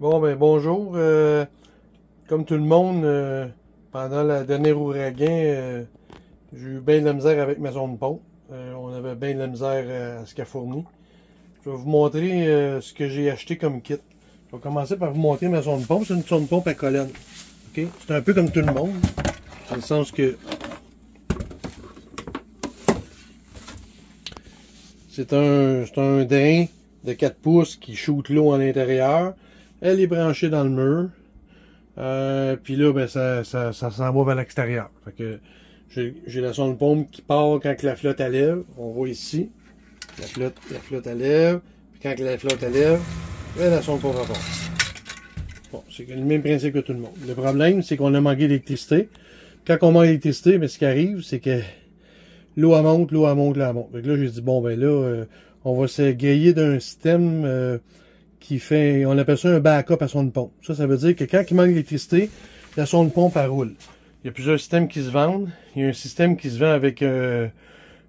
Bon, ben bonjour. Comme tout le monde, pendant le dernier ouragan, j'ai eu bien de la misère avec ma sonde pompe. On avait bien de la misère à ce qu'elle fournit. Je vais vous montrer ce que j'ai acheté comme kit. Je vais commencer par vous montrer ma sonde pompe. C'est une sonde pompe à colonne. Okay? C'est un peu comme tout le monde. Dans le sens que c'est un drain de 4 pouces qui shoot l'eau à l'intérieur. Elle est branchée dans le mur. Puis là, ben, ça s'en va vers l'extérieur. Fait que j'ai la sonde pompe qui part quand la flotte elle lève. On voit ici. La flotte elle lève. Puis quand la flotte elle lève, la sonde pompe part. Bon, c'est le même principe que tout le monde. Le problème, c'est qu'on a manqué d'électricité. Quand on manque d'électricité, ben, ce qui arrive, c'est que l'eau elle monte, l'eau elle monte, l'eau elle monte. Fait que là, j'ai dit, bon, ben là, on va se griller d'un système qui fait, on appelle ça un backup à sonde pompe. Ça veut dire que quand il manque d'électricité, la sonde pompe, elle roule. Il y a plusieurs systèmes qui se vendent. Il y a un système qui se vend avec, que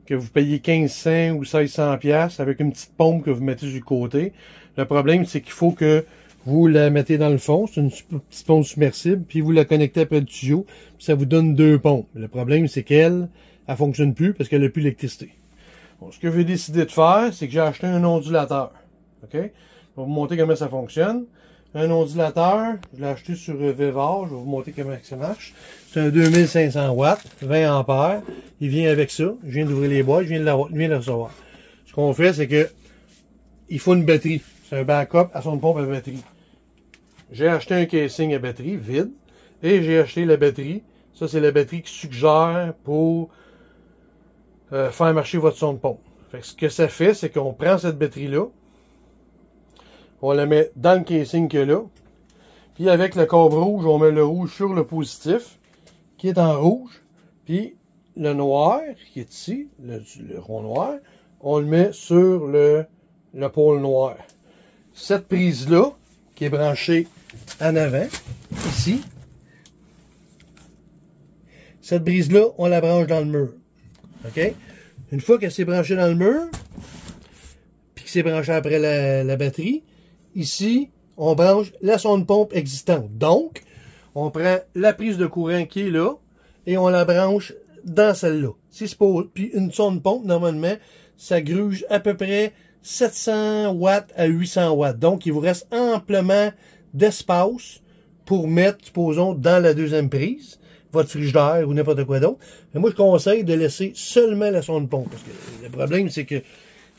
vous payez 1500 ou 1600 pièces avec une petite pompe que vous mettez du côté. Le problème, c'est qu'il faut que vous la mettez dans le fond. C'est une petite pompe submersible, puis vous la connectez après le tuyau, puis ça vous donne 2 pompes. Le problème, c'est qu'elle, elle fonctionne plus parce qu'elle n'a plus d'électricité. Bon, ce que j'ai décidé de faire, c'est que j'ai acheté un ondulateur. OK? Je vais vous montrer comment ça fonctionne. Un ondulateur, je l'ai acheté sur Vevar, je vais vous montrer comment ça marche. C'est un 2500 watts, 20 ampères. Il vient avec ça. Je viens d'ouvrir les boîtes, je viens de le recevoir. Ce qu'on fait, c'est que il faut une batterie. C'est un backup à sonde pompe à batterie. J'ai acheté un casing à batterie vide et j'ai acheté la batterie. Ça, c'est la batterie qui suggère pour faire marcher votre sonde pompe. Fait que ce que ça fait, c'est qu'on prend cette batterie-là, on la met dans le casing qu'il y a là. Puis avec le câble rouge, on met le rouge sur le positif, qui est en rouge. Puis le noir, qui est ici, le rond noir, on le met sur le pôle noir. Cette prise-là, qui est branchée en avant, ici. Cette prise-là, on la branche dans le mur. OK? Une fois qu'elle s'est branchée dans le mur, puis que c'est branché après la batterie, ici, on branche la sonde pompe existante. Donc, on prend la prise de courant qui est là et on la branche dans celle-là. Puis une sonde pompe, normalement, ça gruge à peu près 700 watts à 800 watts. Donc, il vous reste amplement d'espace pour mettre, supposons, dans la deuxième prise, votre frigidaire ou n'importe quoi d'autre. Mais moi, je conseille de laisser seulement la sonde pompe. Parce que le problème, c'est que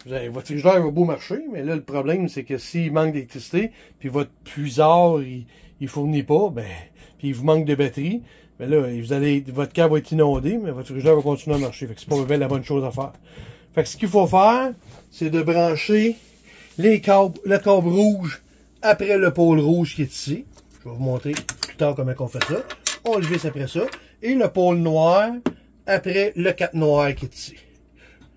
votre frigidaire va beau marcher, mais là, le problème, c'est que s'il manque d'électricité, puis votre puisard, il fournit pas, ben, puis il vous manque de batterie, ben là, votre câble va être inondé, mais votre frigidaire va continuer à marcher. Fait que c'est pas vraiment la bonne chose à faire. Fait que ce qu'il faut faire, c'est de brancher le câble rouge après le pôle rouge qui est ici. Je vais vous montrer plus tard comment on fait ça. On le visse après ça. Et le pôle noir après le 4 noir qui est ici.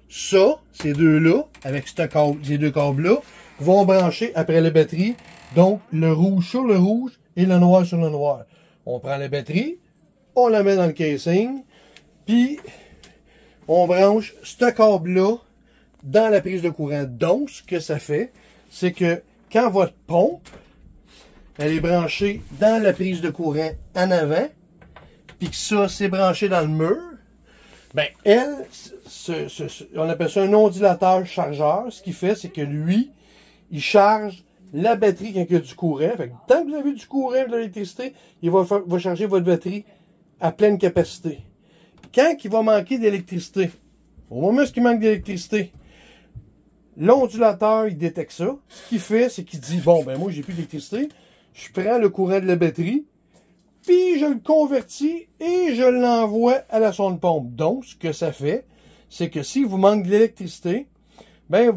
Ça, ces deux-là, avec ces deux câbles-là, vont brancher après la batterie. Donc, le rouge sur le rouge et le noir sur le noir. On prend la batterie, on la met dans le casing, puis on branche ce câble-là dans la prise de courant. Donc, ce que ça fait, c'est que quand votre pompe, elle est branchée dans la prise de courant en avant, puis que ça, c'est branché dans le mur, ben, on appelle ça un ondulateur chargeur. Ce qu'il fait, c'est que lui, il charge la batterie quand il y a du courant. Fait que tant que vous avez du courant, de l'électricité, il va charger votre batterie à pleine capacité. Quand il va manquer d'électricité, au moment où il manque d'électricité, l'ondulateur, il détecte ça. Ce qu'il fait, c'est qu'il dit, bon, ben moi, j'ai plus d'électricité. Je prends le courant de la batterie, puis je le convertis et je l'envoie à la sonde pompe. Donc, ce que ça fait, c'est que si vous manque d'électricité, ben,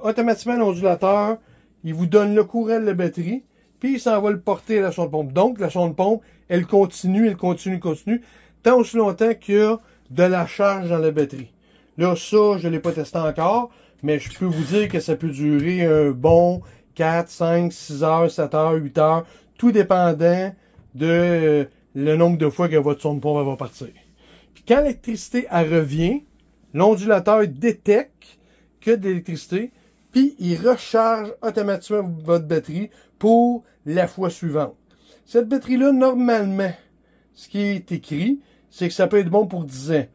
automatiquement, l'ondulateur, il vous donne le courant de la batterie, puis il s'en va le porter à la sonde pompe. Donc, la sonde pompe, elle continue, tant aussi longtemps qu'il y a de la charge dans la batterie. Là, ça, je ne l'ai pas testé encore, mais je peux vous dire que ça peut durer un bon 4, 5, 6 heures, 7 heures, 8 heures, tout dépendant de le nombre de fois que votre sonde pompe va partir. Puis quand l'électricité revient, l'ondulateur détecte que de l'électricité, puis il recharge automatiquement votre batterie pour la fois suivante. Cette batterie-là, normalement, ce qui est écrit, c'est que ça peut être bon pour 10 ans.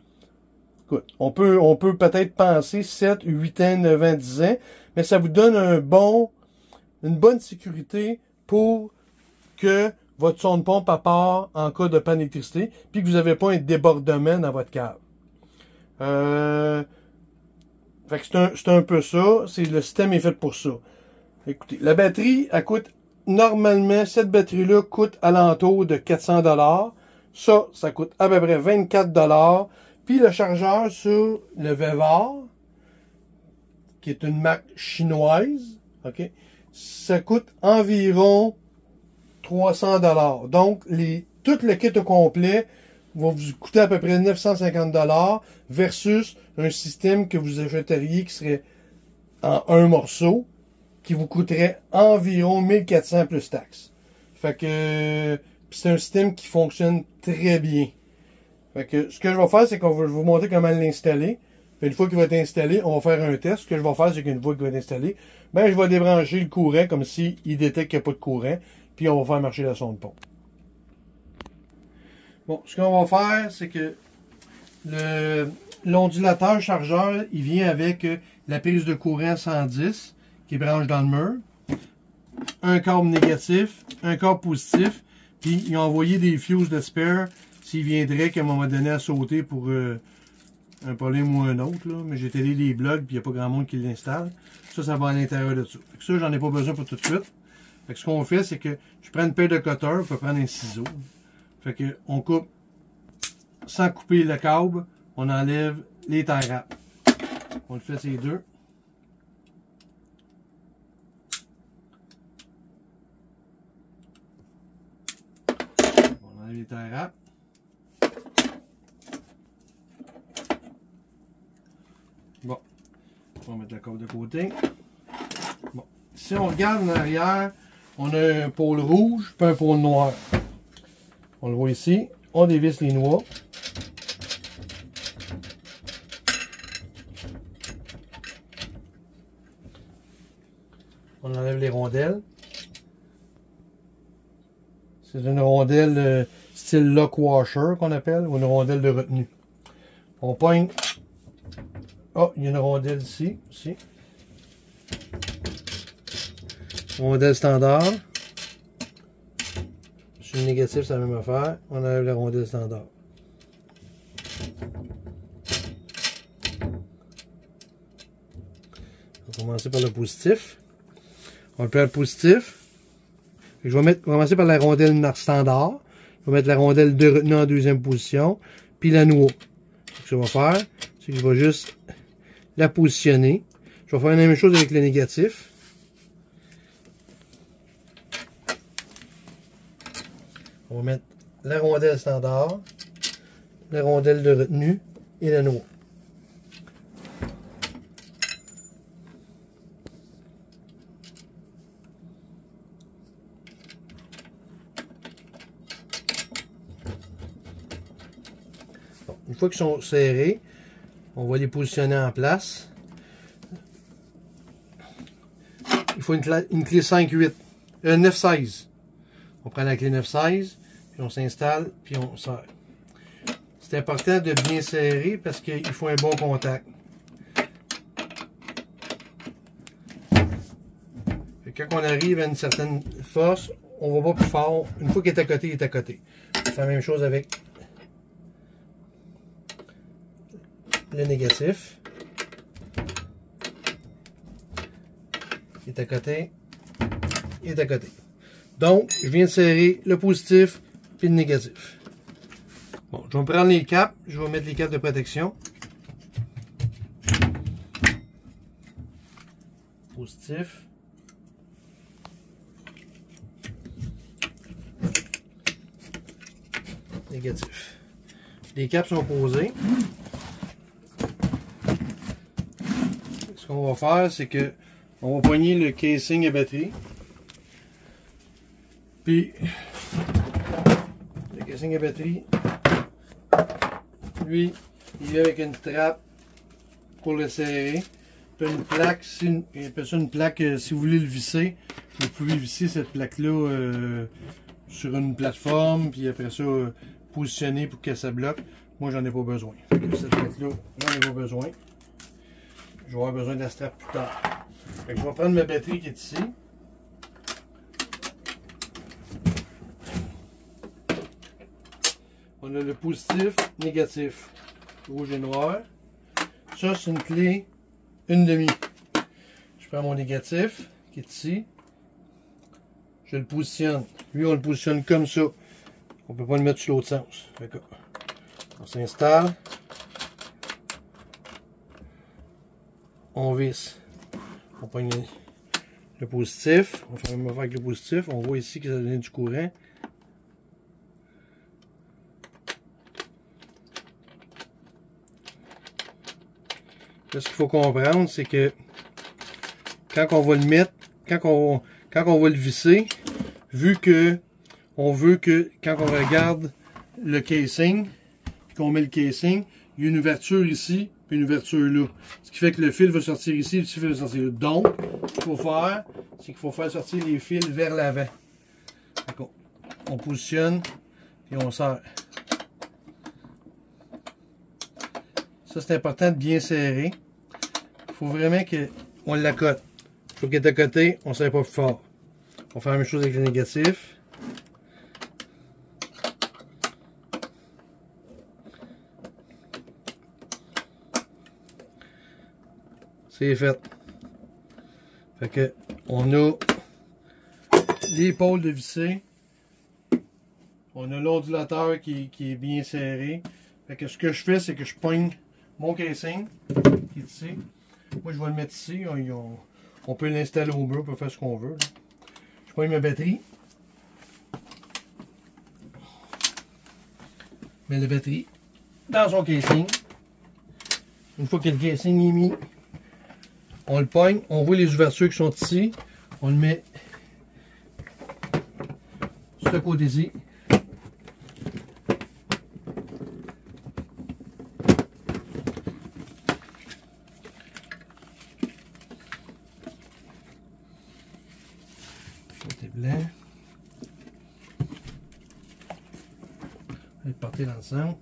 Écoute, on peut peut-être penser 7, 8 ans, 9 ans, 10 ans, mais ça vous donne une bonne sécurité pour que votre sonde pompe part en cas de panne d'électricité, puis que vous n'avez pas un débordement dans votre câble. Fait que c'est un peu ça. Le système est fait pour ça. Écoutez, la batterie, elle coûte, normalement, cette batterie-là coûte alentour de 400$. Ça coûte à peu près 24$. Puis le chargeur sur le Vevar, qui est une marque chinoise, ok, ça coûte environ 300$. Donc, tout le kit au complet va vous coûter à peu près 950$ versus un système que vous achèteriez qui serait en un morceau, qui vous coûterait environ 1400 plus taxes. Fait que c'est un système qui fonctionne très bien. Fait que ce que je vais faire, c'est qu'on va vous montrer comment l'installer. Une fois qu'il va être installé, on va faire un test. Ce que je vais faire, c'est qu'une fois qu'il va être installé, ben je vais débrancher le courant comme s'il détecte qu'il n'y a pas de courant. Puis on va faire marcher la sonde pompe. Bon, ce qu'on va faire, c'est que l'ondulateur chargeur, il vient avec la prise de courant 110 qui branche dans le mur, un câble négatif, un câble positif, puis ils ont envoyé des fuses de spare s'il viendrait qu'à un moment donné à sauter pour un problème ou un autre, là. Mais j'ai télé les blogs, puis il n'y a pas grand monde qui l'installe. Ça va à l'intérieur de ça. Ça, j'en ai pas besoin pour tout de suite. Fait que ce qu'on fait, c'est que je prends une paire de cutters, on peut prendre un ciseau. Fait que on coupe sans couper le câble, on enlève les tie wraps. On le fait ces deux. On enlève les tie wraps. Bon, on va mettre le câble de côté. Bon, si on regarde en arrière, on a un pôle rouge puis un pôle noir. On le voit ici. On dévisse les noix. On enlève les rondelles. C'est une rondelle style lock washer qu'on appelle, ou une rondelle de retenue. On pogne. Oh, il y a une rondelle ici. Rondelle standard. Sur le négatif, c'est la même affaire. On enlève la rondelle standard. On va commencer par le positif. On va faire le positif. Je vais commencer par la rondelle standard. Je vais mettre la rondelle de retenue en deuxième position. Puis la noix. Ce que je vais faire, c'est que je vais juste la positionner. Je vais faire la même chose avec le négatif. On va mettre la rondelle standard, la rondelle de retenue et la noix. Bon, une fois qu'ils sont serrés, on va les positionner en place. Il faut une clé 5-8, 9-16. On prend la clé 9-16, puis on s'installe, puis on serre. C'est important de bien serrer parce qu'il faut un bon contact. Et quand on arrive à une certaine force, on va pas plus fort. Une fois qu'il est à côté, il est à côté. On fait la même chose avec le négatif. Il est à côté, il est à côté. Donc, je viens de serrer le positif puis le négatif. Bon, je vais prendre les capes. Je vais mettre les capes de protection. Positif. Négatif. Les capes sont posées. Ce qu'on va faire, c'est que on va poigner le casing à batterie. Puis, le casing à batterie, lui, il est avec une trappe pour le serrer. Puis tu as une plaque, on appelle ça une plaque, si vous voulez le visser, vous pouvez visser cette plaque-là sur une plateforme, puis après ça, positionner pour que ça bloque. Moi, j'en ai pas besoin. Cette plaque-là, j'en ai pas besoin. Je vais avoir besoin de la strap plus tard. Fait que je vais prendre ma batterie qui est ici. On a le positif, négatif, rouge et noir. Ça, c'est une clé 1,5. Je prends mon négatif qui est ici. Je le positionne. Lui, on le positionne comme ça. On ne peut pas le mettre sur l'autre sens. On s'installe. On visse. On prend le positif. On fait la même affaire avec le positif. On voit ici que ça donne du courant. Là, ce qu'il faut comprendre, c'est que quand on va le mettre, quand on va le visser, vu que on veut que quand on regarde le casing, puis qu'on met le casing, il y a une ouverture ici, puis une ouverture là. Ce qui fait que le fil va sortir ici, le fil va sortir là. Donc, ce qu'il faut faire, c'est qu'il faut faire sortir les fils vers l'avant. On positionne, et on serre. Ça, c'est important de bien serrer. Il faut vraiment qu'on l'accote. Il faut qu'elle est à côté, on ne serre pas plus fort. On va faire la même chose avec le négatif. C'est fait. Fait que on a l'épaule de visser. On a l'ondulateur qui est bien serré. Fait que ce que je fais, c'est que je pogne mon casing qui est ici. Moi, je vais le mettre ici. On peut l'installer au mur, on peut faire ce qu'on veut. Je pogne ma batterie. Je mets la batterie dans son casing. Une fois que le casing est mis, on le pogne. On voit les ouvertures qui sont ici. On le met sur ce côté-ci. Blanc. On va le porter dans le centre.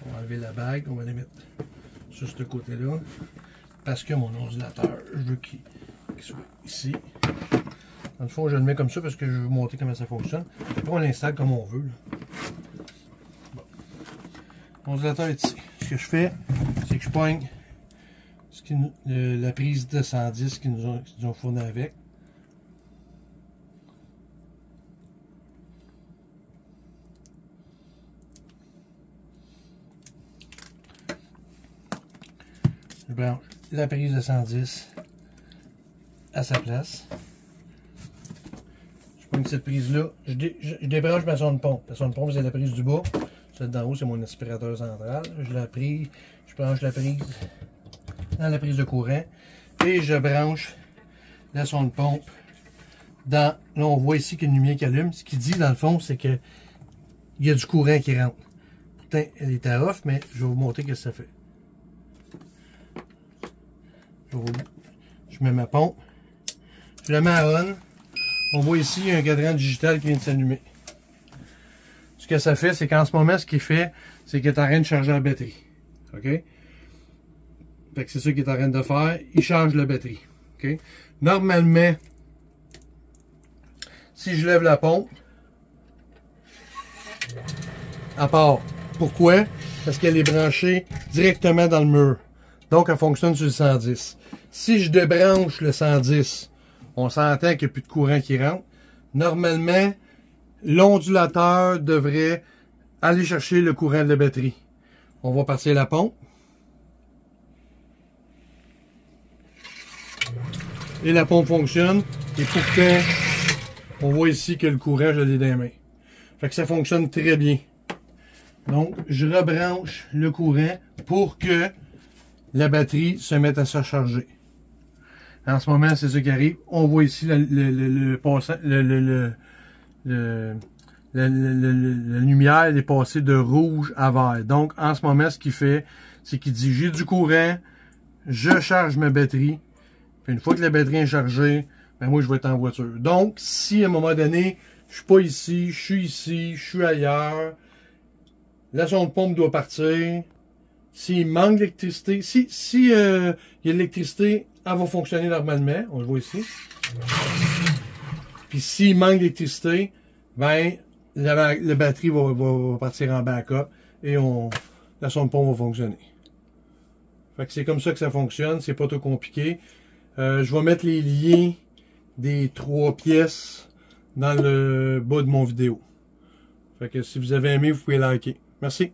On va enlever la bague, on va la mettre sur ce côté-là. Parce que mon ondulateur, je veux qu'il soit ici. Dans le fond, je le mets comme ça parce que je veux vous montrer comment ça fonctionne. Après, on l'installe comme on veut. Bon. L'ondulateur est ici. Ce que je fais, c'est que je pogne la prise de 110 qu'ils nous ont fourni avec. Je branche la prise de 110 à sa place. Je prends cette prise-là. Je débranche ma sonde pompe. La sonde pompe, c'est la prise du bas. Celle d'en haut, c'est mon aspirateur central. Je branche la prise dans la prise de courant. Et je branche la sonde pompe dans... Là, on voit ici qu'il y a une lumière qui allume. Ce qu'il dit, dans le fond, c'est que il y a du courant qui rentre. Pourtant, elle est à off, mais je vais vous montrer ce que ça fait. Je mets ma pompe, je la mets à on. On voit ici il y a un cadran digital qui vient de s'allumer. Ce que ça fait, c'est qu'en ce moment, ce qu'il fait, c'est qu'il est en train de charger la batterie. OK? Fait que c'est ça qu'il est en train de faire. Il charge la batterie. OK? Normalement, si je lève la pompe, à part. Pourquoi? Parce qu'elle est branchée directement dans le mur. Donc, elle fonctionne sur le 110. Si je débranche le 110, on s'entend qu'il n'y a plus de courant qui rentre. Normalement, l'ondulateur devrait aller chercher le courant de la batterie. On va passer la pompe. Et la pompe fonctionne. Et pourtant, on voit ici que le courant, je l'ai dans les mains. Fait que ça fonctionne très bien. Donc, je rebranche le courant pour que la batterie se mette à se recharger. En ce moment, c'est ce qui arrive. On voit ici la lumière est passée de rouge à vert. Donc, en ce moment, ce qu'il fait, c'est qu'il dit, j'ai du courant, je charge ma batterie. Puis une fois que la batterie est chargée, ben moi, je vais être en voiture. Donc, si à un moment donné, je suis pas ici, je suis ailleurs, la sonde pompe doit partir. S'il manque d'électricité, si il y a de l'électricité, elle va fonctionner normalement. On le voit ici. Puis s'il manque d'électricité, ben la batterie va partir en backup et la sonde pompe va fonctionner. Fait que c'est comme ça que ça fonctionne. C'est pas trop compliqué. Je vais mettre les liens des 3 pièces dans le bas de mon vidéo. Fait que si vous avez aimé, vous pouvez liker. Merci.